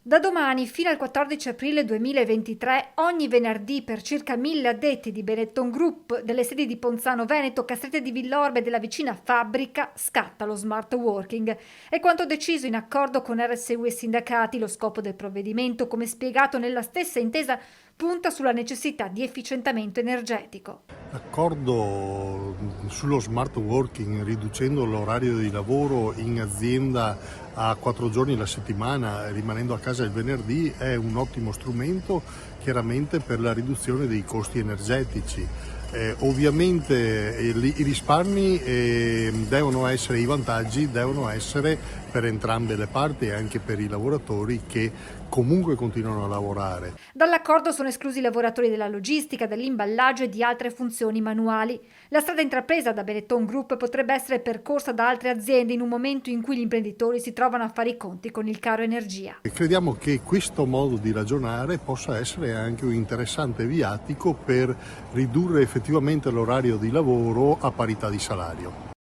Da domani fino al 14 aprile 2023, ogni venerdì per circa 1000 addetti di Benetton Group delle sedi di Ponzano Veneto, Castrette di Villorbe e della vicina Fabbrica scatta lo smart working. È quanto deciso in accordo con RSU e sindacati. Lo scopo del provvedimento, come spiegato nella stessa intesa, punta sulla necessità di efficientamento energetico. L'accordo sullo smart working, riducendo l'orario di lavoro in azienda a 4 giorni la settimana, rimanendo a casa il venerdì, è un ottimo strumento chiaramente per la riduzione dei costi energetici. Ovviamente i risparmi devono essere, i vantaggi devono essere per entrambe le parti e anche per i lavoratori che comunque continuano a lavorare. Dall'accordo sono esclusi i lavoratori della logistica, dell'imballaggio e di altre funzioni manuali. La strada intrapresa da Benetton Group potrebbe essere percorsa da altre aziende in un momento in cui gli imprenditori si trovano a fare i conti con il caro energia. E crediamo che questo modo di ragionare possa essere anche un interessante viatico per ridurre effettivamente l'orario di lavoro a parità di salario.